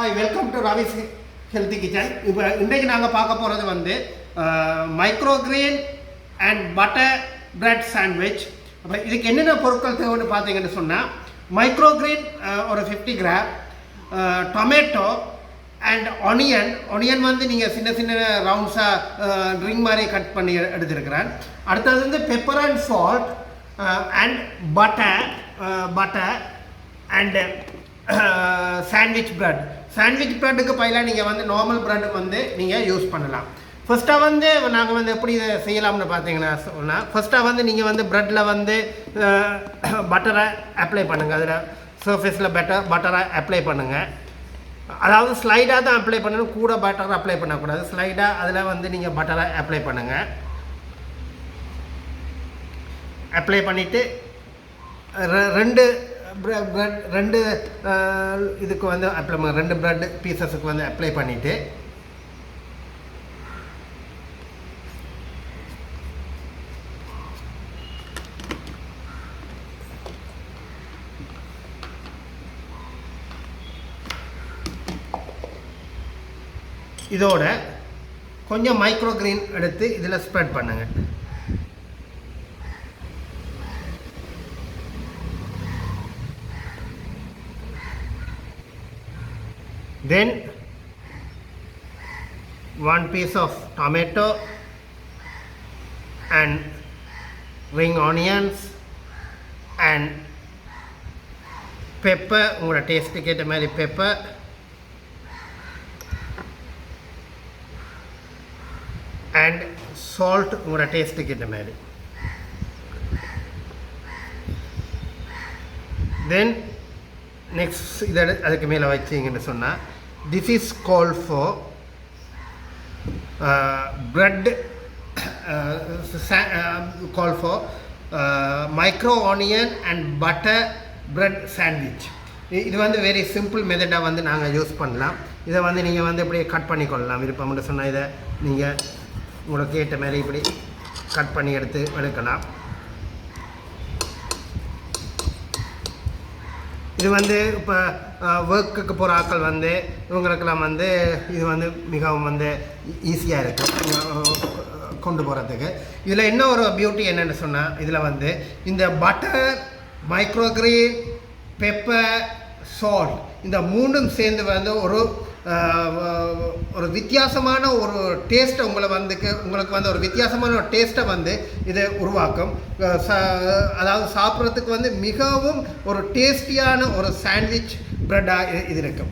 Hi, welcome to Ravi's healthy kitchen. இப்போ இன்றைக்கு நாங்கள் பார்க்க போகிறது வந்து microgreen and butter bread sandwich. அப்போ இதுக்கு என்னென்ன பொருட்கள் தேவைன்னு பார்த்தீங்கன்னு சொன்னால், மைக்ரோகிரெயின் ஒரு 50 கிராம், டொமேட்டோ அண்ட் ஒனியன் வந்து நீங்கள் சின்ன சின்ன ரவுண்ட்ஸாக ரிங் மாதிரி கட் பண்ணி எடுத்துருக்கிறேன். அடுத்தது வந்து pepper and salt and butter and sandwich ப்ரெட்டுக்கு பதிலாக நீங்கள் வந்து நார்மல் ப்ரெட் வந்து நீங்கள் யூஸ் பண்ணலாம். ஃபஸ்ட்டாக வந்து நாங்கள் வந்து எப்படி இதை செய்யலாம்னு பார்த்தீங்கன்னா சொன்னால், ஃபஸ்ட்டாக வந்து நீங்கள் வந்து ப்ரெட்டில் வந்து பட்டரை அப்ளை பண்ணுங்கள். அதில் சர்ஃபேஸில் பட்டரை அப்ளை பண்ணுங்கள். அதாவது ஸ்லைடாக தான் அப்ளை பண்ணணும், கூட பட்டரை அப்ளை பண்ணக்கூடாது. ஸ்லைடாக அதில் வந்து நீங்கள் பட்டரை அப்ளை பண்ணுங்கள். அப்ளை பண்ணிவிட்டு ரெண்டு இதுக்கு வந்து அப்ளை 2 ப்ரெட் பீசஸுக்கு வந்து அப்ளை பண்ணிவிட்டு இதோட கொஞ்சம் மைக்ரோகிரெயின் எடுத்து இதில் ஸ்ப்ரெட் பண்ணுங்கள். Then 1 piece of tomato and ring onions and pepper, உங்களோட டேஸ்ட்டுக்கு ஏற்ற மாதிரி பெப்பர் and salt, உங்களோட டேஸ்ட்டுக்கு ஏற்ற மாதிரி. Then நெக்ஸ்ட் இதை அதுக்கு மேலே வச்சிங்கன்னு சொன்னால், this is call for bread call for micro onion and butter bread sandwich. இது வந்து வெரி சிம்பிள் மெத்தடாக வந்து நாங்கள் யூஸ் பண்ணலாம். இதை வந்து நீங்கள் வந்து இப்படி கட் பண்ணிக்கொள்ளலாம். விருப்பம்னு சொன்னால் இதை நீங்கள் உங்களுக்கு ஏற்ற மாதிரி இப்படி கட் பண்ணி எடுக்கலாம். இது வந்து இப்போ ஒர்க்குக்கு போகிற ஆட்கள் வந்து இவங்களுக்கெல்லாம் வந்து இது வந்து மிகவும் வந்து ஈஸியாக இருக்குது கொண்டு போகிறதுக்கு. இதில் என்ன ஒரு பியூட்டி என்னென்னு சொன்னால், இதில் வந்து இந்த பட்டர், மைக்ரோகிரெயின், பெப்பர், சால்ட் இந்த மூணும் சேர்ந்து வந்து ஒரு வித்தியாசமான ஒரு டேஸ்ட்டை உங்களுக்கு வந்து ஒரு வித்தியாசமான ஒரு டேஸ்ட்டை வந்து இதை உருவாக்கும். அதாவது சாப்பிட்றதுக்கு வந்து மிகவும் ஒரு டேஸ்டியான ஒரு சாண்ட்விச் ப்ரெட்டாக இது இருக்கும்.